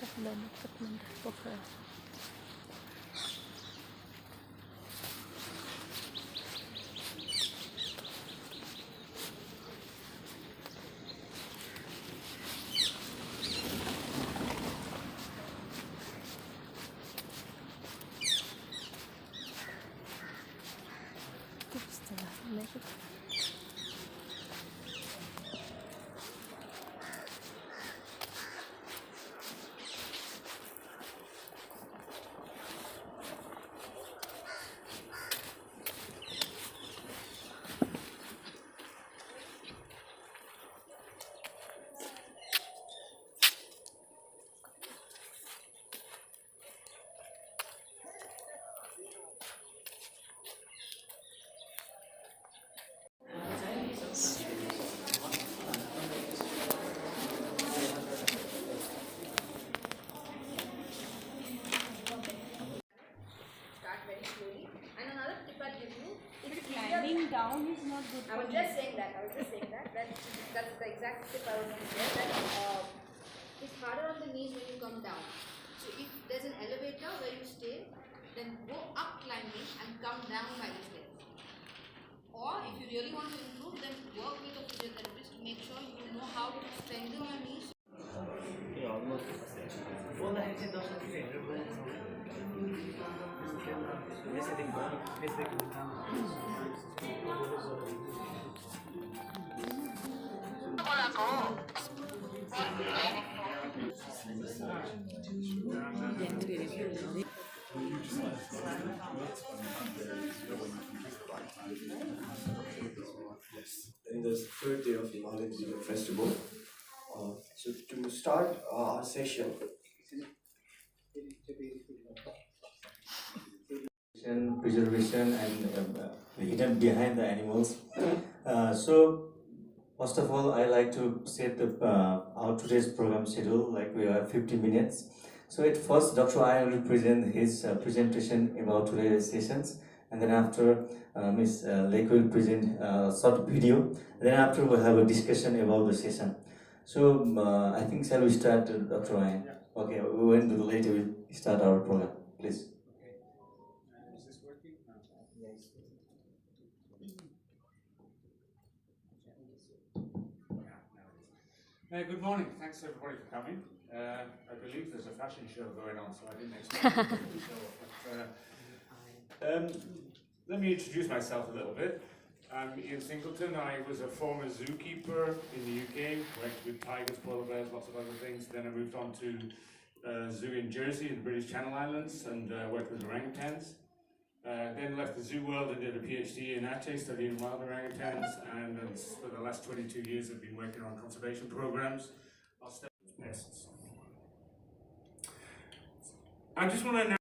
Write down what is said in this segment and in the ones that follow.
تحلى نكت من البكرة. Lying down is not good. I was just saying that. That's the exact tip I was going to say. That it's harder on the knees when you come down. So if there's an elevator where you stay, then go up climbing and come down by the stairs. Or if you really want to improve, then work with a physiotherapist to make sure you know how to strengthen your knees. In the third day of the Knowledge Festival. So to start our session, preservation and the hidden behind the animals. So first of all, I like to set the our today's program schedule. Like we have 50 minutes. So at first, Dr. I will present his presentation about today's sessions, and then after Ms. Lake will present a short video. Then after we'll have a discussion about the session. So I think shall we start, Dr. I? Yeah. Okay, we went to the later. We start our program, please. Is this working? Yes. Good morning. Thanks everybody for coming. I believe there's a fashion show going on, so I didn't expect to show up. But, let me introduce myself a little bit. I'm Ian Singleton. I was a former zookeeper in the UK, worked with tigers, polar bears, lots of other things. Then I moved on to a zoo in Jersey, in the British Channel Islands, and worked with orangutans. Then left the zoo world and did a PhD in Aceh, studying wild orangutans, and for the last 22 years I've been working on conservation programs. I'll stay with pests. I just want to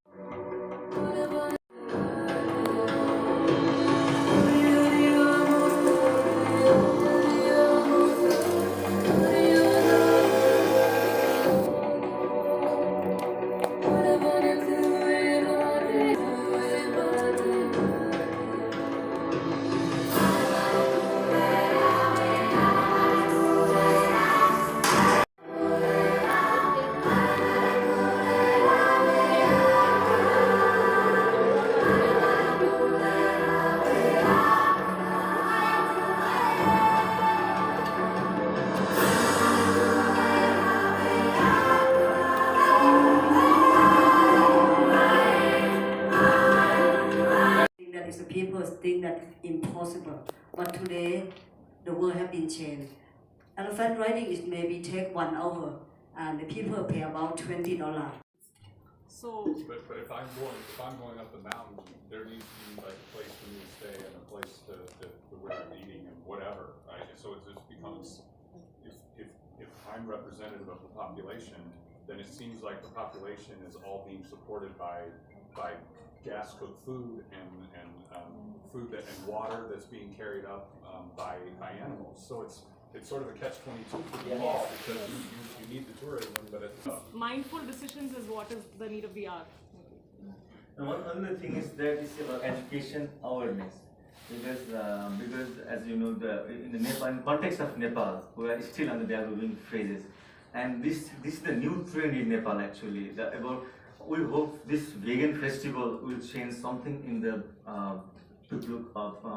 people think that impossible, but today the world has been changed. Elephant riding is maybe take 1 hour, and the people pay about $20. So, but if I'm going up the mountain, there needs to be like a place for me to stay and a place to where I'm eating and whatever, right? So it just becomes, if I'm representative of the population, then it seems like the population is all being supported by gas cooked food and food and water that's being carried up by animals. So it's sort of a catch-22 for the law, because you need the tourism, but it's mindful decisions is what is the need of the hour. One other thing is that is about education awareness, because as you know, in the Nepal, in context of Nepal, we are still on the developing phases. And this is the new trend in Nepal actually. We hope this vegan festival will change something in the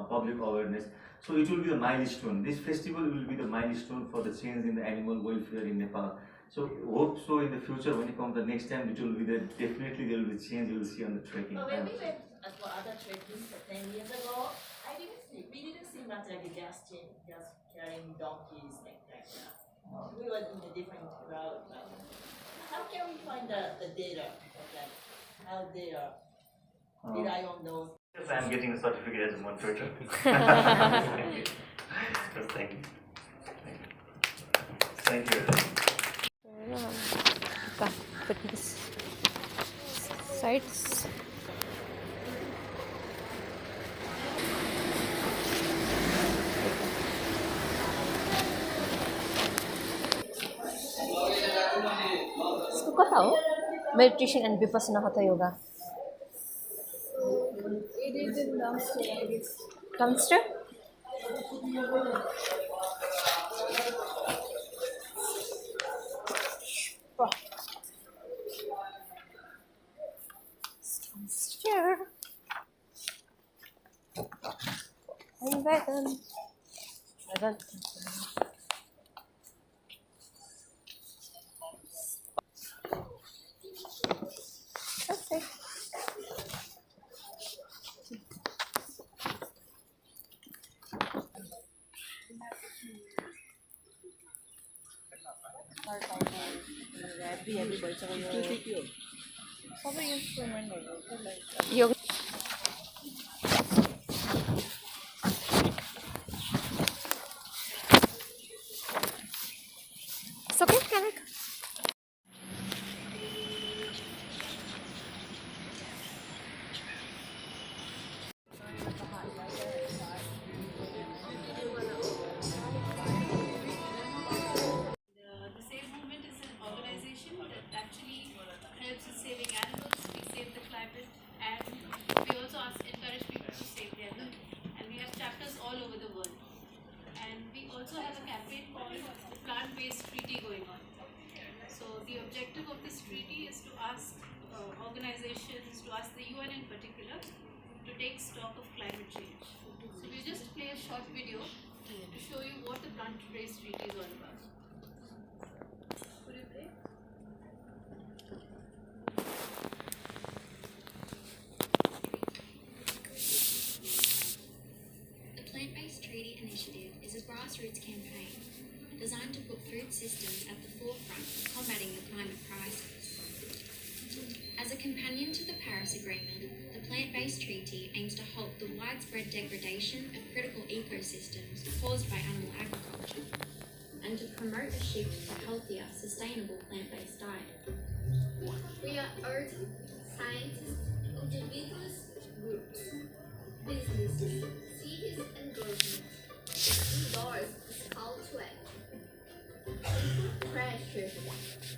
public awareness. So it will be a milestone. This festival will be the milestone for the change in the animal welfare in Nepal. So hope so in the future when it comes the next time, it will be definitely there will be change you will see on the trekking. But when we went for other trekkings 10 years ago, we didn't see much like just carrying donkeys like that. We were in a different crowd. How can we find the data of that? How they rely on those? Yes, I am getting a certificate as a moderator. Thank you. Thank you. Back fitness sites. इसको कहाँ हो? Meditation and Vipassana Hatha Yoga. It is in downstairs. Downstairs? Downstairs. I'm back then. Okay. Yoga. It's okay, Kanak. The Save Movement is an organization that actually helps in saving animals, we save the climate, and we also encourage people to save their health. And we have chapters all over the world. And we also have a campaign called the Plant-Based Treaty going on. So the objective of this treaty is to ask organizations, to ask the UN in particular, to take stock of climate change. So we'll just play a short video to show you what the Plant-Based Treaty is all about. Could you play? The Plant-Based Treaty Initiative is a grassroots campaign designed to put food systems at the forefront of combating the climate crisis. As a companion to the Paris Agreement, the Plant-Based Treaty aims to halt the widespread degradation of critical ecosystems caused by animal agriculture, and to promote a shift to healthier, sustainable plant-based diet. We are urging scientists, individuals, groups, businesses, cities, and governments to endorse this call to action. Put pressure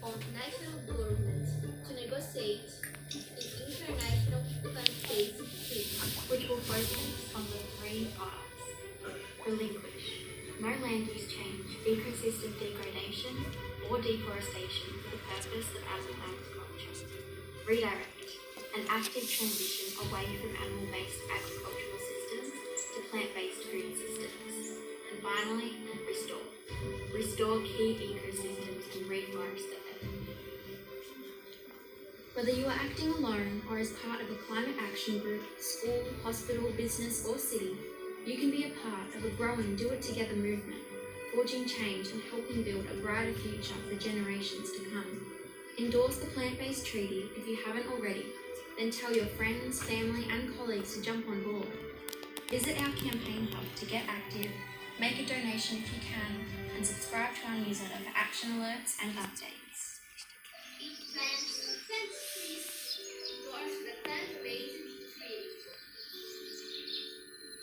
on national governments to negotiate an international plant-based treaty, Which will focus on the 3 R's. Relinquish. No land use change, ecosystem degradation, or deforestation for the purpose of animal agriculture. Redirect. An active transition away from animal-based agricultural systems to plant-based food systems. And finally, restore. Restore key ecosystems and reforest the earth. Whether you are acting alone or as part of a climate action group, school, hospital, business, or city, you can be a part of a growing do-it-together movement, forging change and helping build a brighter future for generations to come. Endorse the Plant-Based Treaty if you haven't already, then tell your friends, family, and colleagues to jump on board. Visit our campaign hub to get active, make a donation if you can, and subscribe to our newsletter for action alerts and updates. eat plants, please. Endorse the plant-based treaty.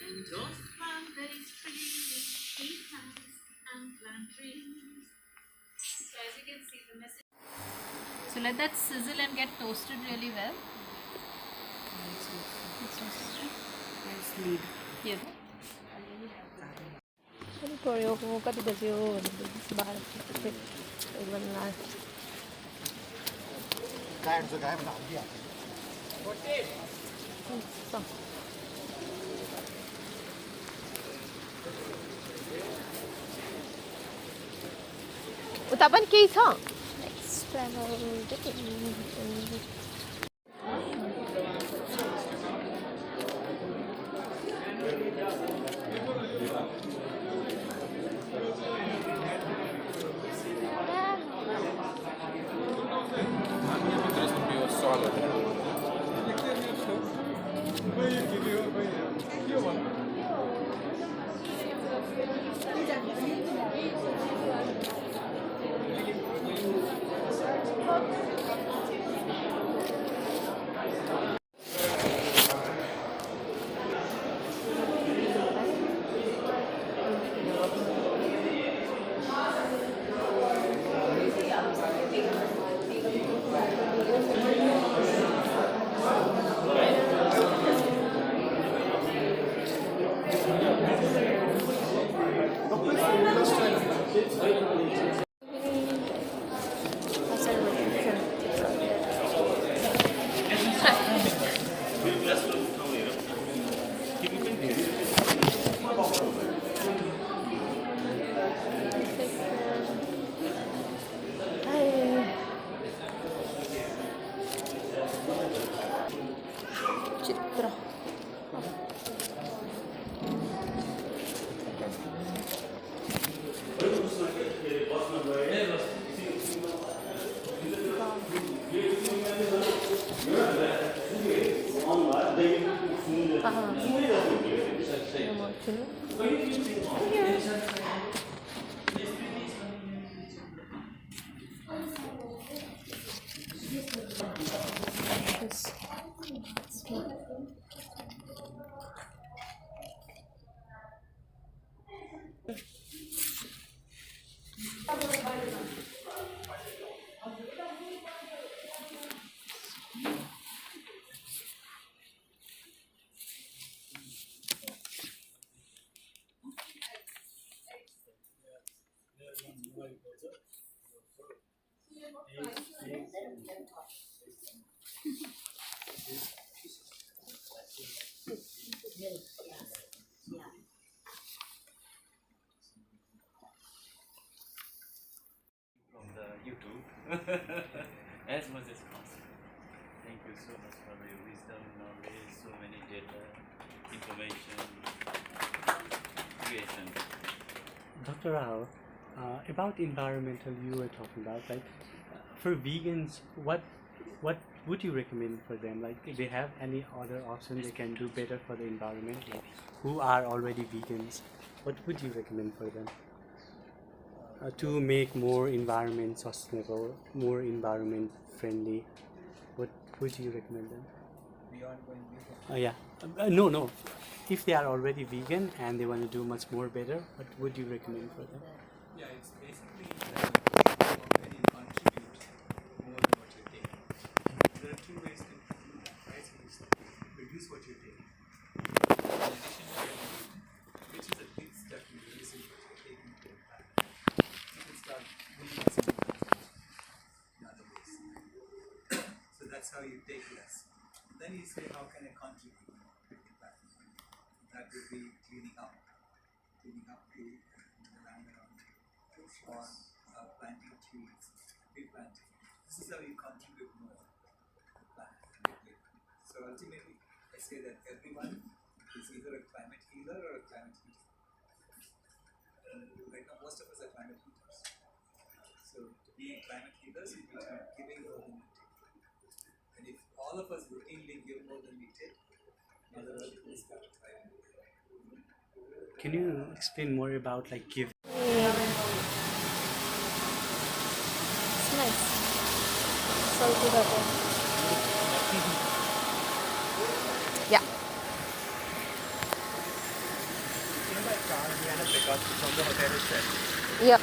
Endorse plant-based trees, eat plants and plant trees. So as you can see the message. So let that sizzle and get toasted really well. Here. Sorry, kau kata baju bahan. Even now. So. उता पनि केही छ चित्र from the YouTube as much as possible. Thank you so much for your wisdom, knowledge, so many data, information, creation. Dr. Rao, about environmental you were talking about, like for vegans, what would you recommend for them? Like if they have any other option they can do better for the environment, like, who are already vegans, what would you recommend for them to make more environment sustainable, more environment friendly? What would you recommend them? Beyond going vegan? No. If they are already vegan and they want to do much more better, what would you recommend for them? Yeah, it's basically already contribute more than what you take. There are two ways to reduce what you take. In addition to which is a big step in reducing what you're taking to the planet. You can start minimizing in other ways. So that's how you take less. Then you say, how can I contribute to the planet? That would be cleaning up the land around you, or planting trees, replanting. This is how you contribute more to the planet. So ultimately, I say that everyone is either a climate healer or a climate heater. Right now, most of us are climate healers. So to be climate healers, we need to be giving more than we take. And if all of us routinely give more than we take, Mother Earth will start thriving. Can you explain more about like give? It's nice. Salty butter. Yeah. You know that car we had a pickup from the hotel itself? Yeah.